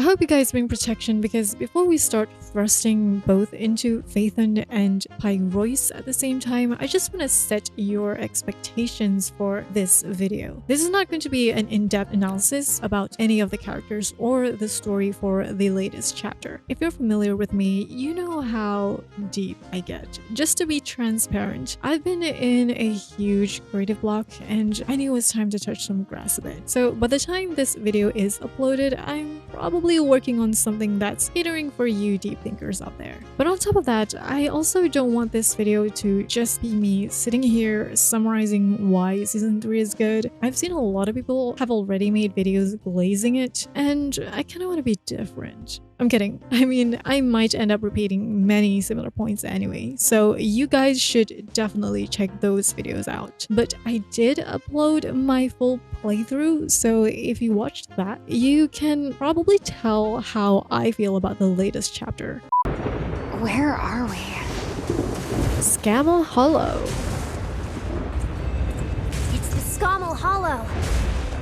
I hope you guys bring protection, because before we start thrusting both into Phaethon and Pyroyce at the same time, I just want to set your expectations for this video. This is not going to be an in-depth analysis about any of the characters or the story for the latest chapter. If you're familiar with me, you know how deep I get. Just to be transparent, I've been in a huge creative block and I knew it was time to touch some grass a bit. So by the time this video is uploaded, I'm probably working on something that's catering for you deep thinkers out there. But on top of that, I also don't want this video to just be me sitting here summarizing why season 3 is good. I've seen a lot of people have already made videos glazing it, and I kind of want to be different. I'm kidding. I mean, I might end up repeating many similar points anyway, so you guys should definitely check those videos out. But I did upload my full playthrough, so if you watched that, you can probably tell how I feel about the latest chapter. Where are we? Scammel Hollow. It's the Scammel Hollow.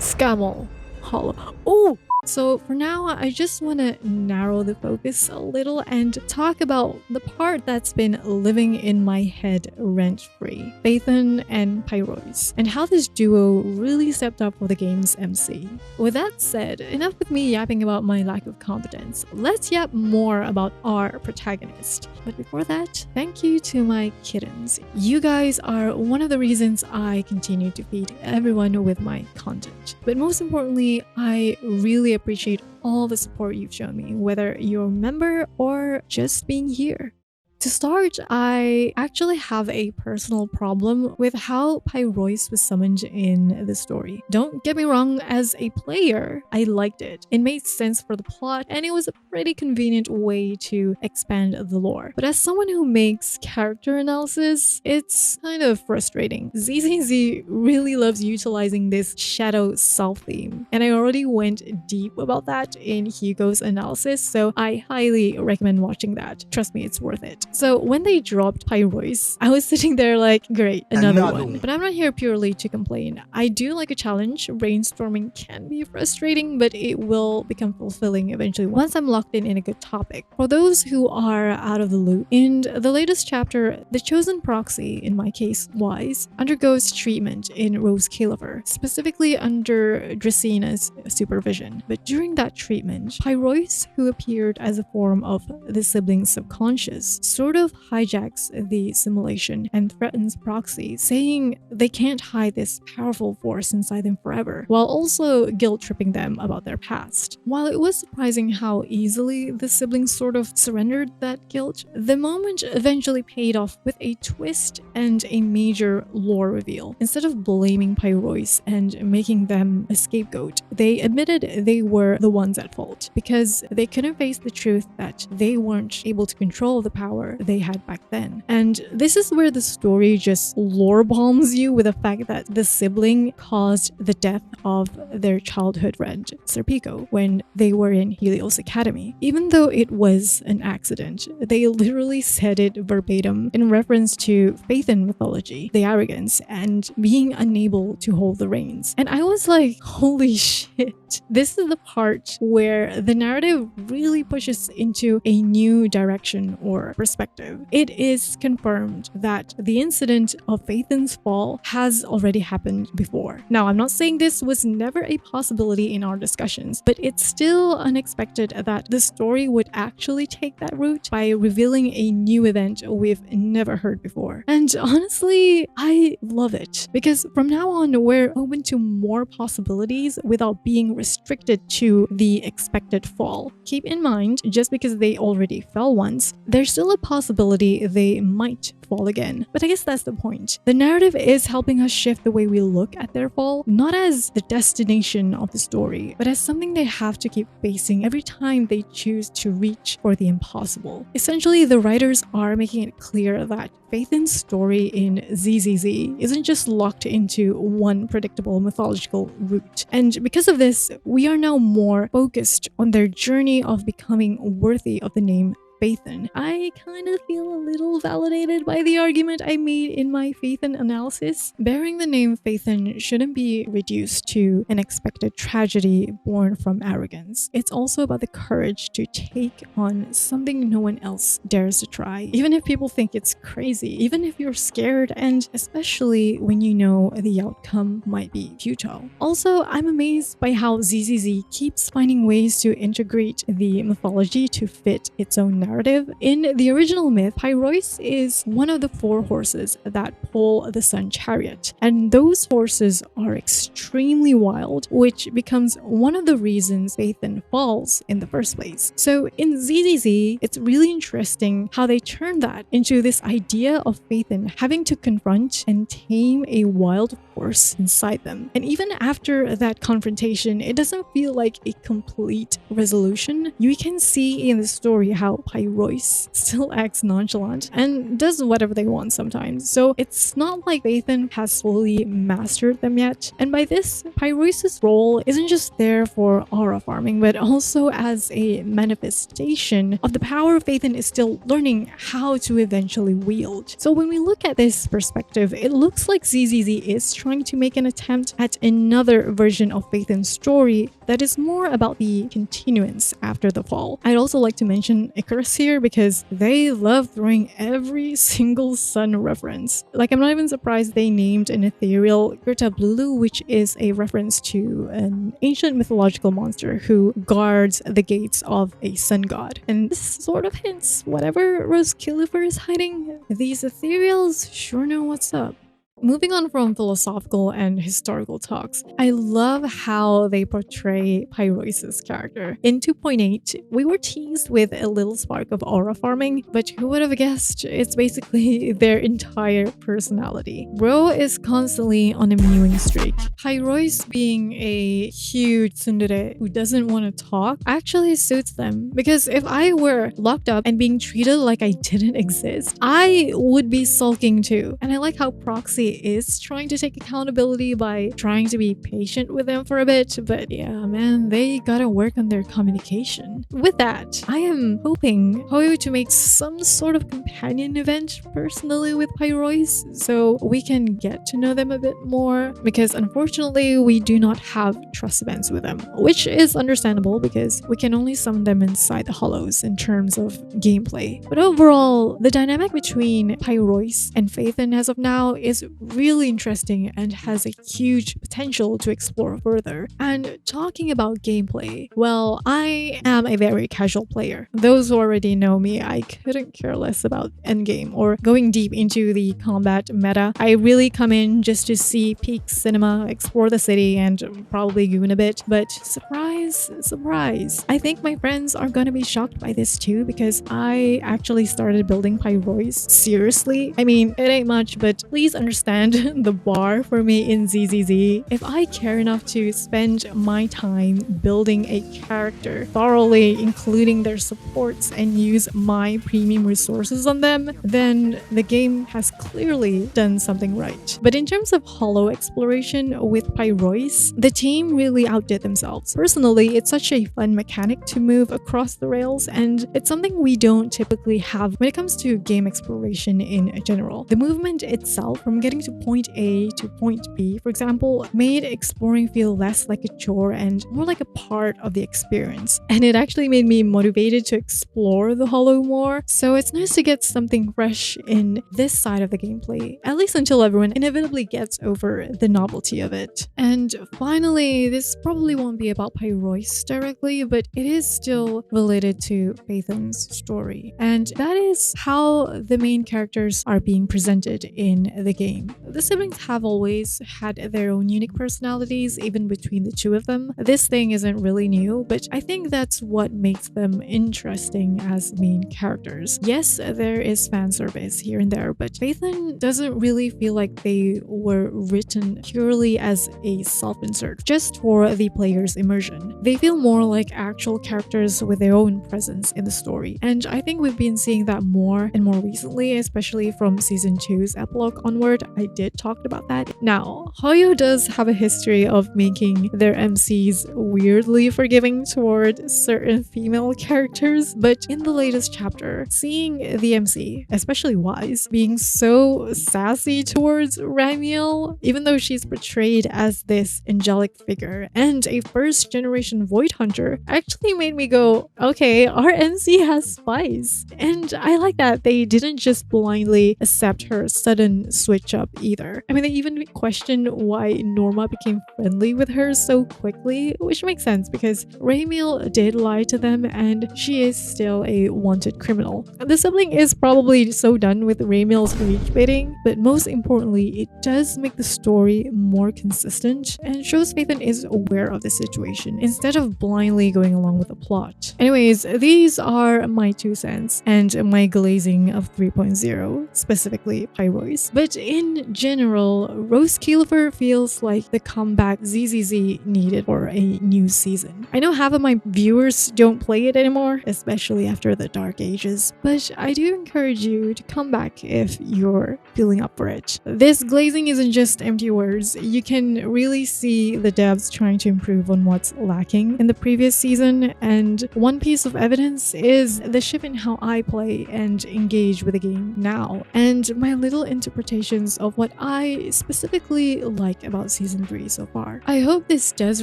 Scammel Hollow. Oh! So for now, I just want to narrow the focus a little and talk about the part that's been living in my head rent-free, Phaethon and Pyroyce, and how this duo really stepped up for the game's MC. With that said, enough with me yapping about my lack of competence. Let's yap more about our protagonist. But before that, thank you to my kittens. You guys are one of the reasons I continue to feed everyone with my content. But most importantly, I really appreciate all the support you've shown me, whether you're a member or just being here. To start, I actually have a personal problem with how Pyroyce was summoned in the story. Don't get me wrong, as a player, I liked it. It made sense for the plot, and it was a pretty convenient way to expand the lore. But as someone who makes character analysis, it's kind of frustrating. ZZZ really loves utilizing this shadow self theme, and I already went deep about that in Hugo's analysis, so I highly recommend watching that. Trust me, it's worth it. So when they dropped Pyroyce, I was sitting there like, great, another one. But I'm not here purely to complain. I do like a challenge. Brainstorming can be frustrating, but it will become fulfilling eventually once I'm locked in a good topic. For those who are out of the loop, in the latest chapter, the chosen proxy, in my case Wise, undergoes treatment in Rose Caliver, specifically under Dracena's supervision. But during that treatment, Pyroyce, who appeared as a form of the siblings' subconscious, sort of hijacks the simulation and threatens Proxy, saying they can't hide this powerful force inside them forever, while also guilt-tripping them about their past. While it was surprising how easily the siblings sort of surrendered that guilt, the moment eventually paid off with a twist and a major lore reveal. Instead of blaming Pyroyce and making them a scapegoat, they admitted they were the ones at fault, because they couldn't face the truth that they weren't able to control the power they had back then. And this is where the story just lore bombs you with the fact that the sibling caused the death of their childhood friend, Serpico, when they were in Helios Academy. Even though it was an accident, they literally said it verbatim in reference to Phaethon mythology, the arrogance, and being unable to hold the reins. And I was like, holy shit. This is the part where the narrative really pushes into a new direction or perspective. It is confirmed that the incident of Phaethon's fall has already happened before. Now, I'm not saying this was never a possibility in our discussions, but it's still unexpected that the story would actually take that route by revealing a new event we've never heard before. And honestly, I love it, because from now on, we're open to more possibilities without being restricted to the expected fall. Keep in mind, just because they already fell once, there's still a possibility they might fall again. But I guess that's the point. The narrative is helping us shift the way we look at their fall, not as the destination of the story, but as something they have to keep facing every time they choose to reach for the impossible. Essentially, the writers are making it clear that Phaethon's story in ZZZ isn't just locked into one predictable mythological route. And because of this, we are now more focused on their journey of becoming worthy of the name Phaethon. I kind of feel a little validated by the argument I made in my Phaethon analysis. Bearing the name Phaethon shouldn't be reduced to an expected tragedy born from arrogance. It's also about the courage to take on something no one else dares to try, even if people think it's crazy, even if you're scared, and especially when you know the outcome might be futile. Also, I'm amazed by how ZZZ keeps finding ways to integrate the mythology to fit its own narrative. In the original myth, Pyroyce is one of the 4 horses that pull the sun chariot, and those horses are extremely wild, which becomes one of the reasons Phaethon falls in the first place. So in ZZZ, it's really interesting how they turn that into this idea of Phaethon having to confront and tame a wild horse inside them. And even after that confrontation, it doesn't feel like a complete resolution. You can see in the story how Pyroyce still acts nonchalant and does whatever they want sometimes. So it's not like Phaethon has fully mastered them yet. And by this, Pyroyce's role isn't just there for aura farming, but also as a manifestation of the power Phaethon is still learning how to eventually wield. So when we look at this perspective, it looks like ZZZ is trying to make an attempt at another version of Phaethon's story that is more about the continuance after the fall. I'd also like to mention Icarus here because they love throwing every single sun reference. Like, I'm not even surprised they named an ethereal Gertablulu, which is a reference to an ancient mythological monster who guards the gates of a sun god. And this sort of hints whatever Roskillifer is hiding. These ethereals sure know what's up. Moving on from philosophical and historical talks, I love how they portray Pyroyce's character. In 2.8, we were teased with a little spark of aura farming, but who would have guessed it's basically their entire personality. Bro is constantly on a mewing streak. Pyroyce being a huge tsundere who doesn't want to talk actually suits them, because if I were locked up and being treated like I didn't exist, I would be sulking too. And I like how Proxy is trying to take accountability by trying to be patient with them for a bit, but yeah, man, they gotta work on their communication. With that, I am hoping Hoyo to make some sort of companion event personally with Pyroyce so we can get to know them a bit more, because unfortunately we do not have trust events with them, which is understandable because we can only summon them inside the hollows in terms of gameplay. But overall, the dynamic between Pyroyce and Phaethon as of now is really interesting and has a huge potential to explore further. And talking about gameplay, well, I am a very casual player. Those who already know me, I couldn't care less about endgame or going deep into the combat meta. I really come in just to see peak cinema, explore the city, and probably goon a bit. But surprise, surprise, I think my friends are gonna be shocked by this too, because I actually started building Pyroyce seriously. I mean, it ain't much, but please understand the bar for me in ZZZ. If I care enough to spend my time building a character thoroughly, including their supports, and use my premium resources on them, then the game has clearly done something right. But in terms of hollow exploration with Pyroyce, the team really outdid themselves. Personally, it's such a fun mechanic to move across the rails, and it's something we don't typically have when it comes to game exploration in general. The movement itself, from getting to point A to point B, for example, made exploring feel less like a chore and more like a part of the experience. And it actually made me motivated to explore the hollow more. So it's nice to get something fresh in this side of the gameplay, at least until everyone inevitably gets over the novelty of it. And finally, this probably won't be about Pyroyce directly, but it is still related to Phaethon's story. And that is how the main characters are being presented in the game. The siblings have always had their own unique personalities, even between the two of them. This thing isn't really new, but I think that's what makes them interesting as main characters. Yes, there is fan service here and there, but Phaethon doesn't really feel like they were written purely as a self-insert, just for the player's immersion. They feel more like actual characters with their own presence in the story, and I think we've been seeing that more and more recently, especially from Season 2's epilogue onward. I did talk about that. Now, Hoyo does have a history of making their MCs weirdly forgiving toward certain female characters, but in the latest chapter, seeing the MC, especially Wise, being so sassy towards Ramiel, even though she's portrayed as this angelic figure and a first generation Void Hunter, actually made me go, okay, our MC has spice. And I like that they didn't just blindly accept her sudden switch up either. I mean, they even questioned why Norma became friendly with her so quickly, which makes sense because Ramiel did lie to them and she is still a wanted criminal. The sibling is probably so done with Ramiel's rage baiting, but most importantly, it does make the story more consistent and shows Phaethon is aware of the situation instead of blindly going along with the plot. Anyways, these are my 2 cents and my glazing of 3.0, specifically Pyroyce. But in general, Rose Keeler feels like the comeback ZZZ needed for a new season. I know half of my viewers don't play it anymore, especially after the Dark Ages, but I do encourage you to come back if you're feeling up for it. This glazing isn't just empty words. You can really see the devs trying to improve on what's lacking in the previous season, and one piece of evidence is the shift in how I play and engage with the game now, and my little interpretations of what I specifically like about Season 3 so far. I hope this does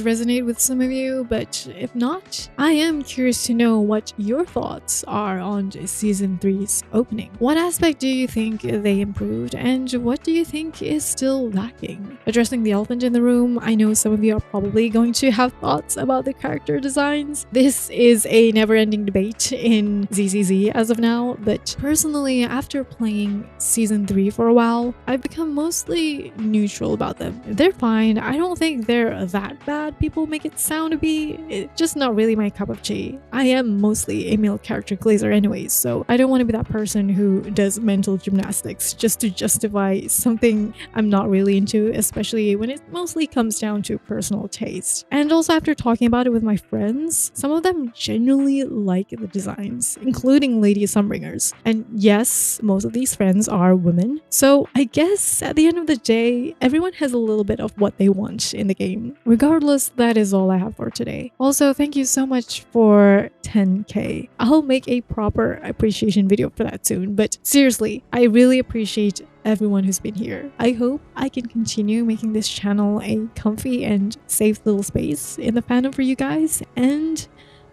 resonate with some of you, but if not, I am curious to know what your thoughts are on Season 3's opening. What aspect do you think they improved, and what do you think is still lacking? Addressing the elephant in the room, I know some of you are probably going to have thoughts about the character designs. This is a never-ending debate in ZZZ as of now, but personally, after playing Season 3 for a while, I've become mostly neutral about them. They're fine. I don't think they're that bad people make it sound to be. It's just not really my cup of tea. I am mostly a male character glazer anyways, so I don't want to be that person who does mental gymnastics just to justify something I'm not really into, especially when it mostly comes down to personal taste. And also, after talking about it with my friends, some of them genuinely like the designs, including Lady Sunbringers. And yes, most of these friends are women, so I guess at the end of the day, everyone has a little bit of what they want in the game. Regardless, that is all I have for today. Also, thank you so much for 10k. I'll make a proper appreciation video for that soon, but seriously, I really appreciate everyone who's been here. I hope I can continue making this channel a comfy and safe little space in the fandom for you guys, and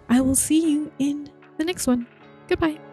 I will see you in the next one. Goodbye.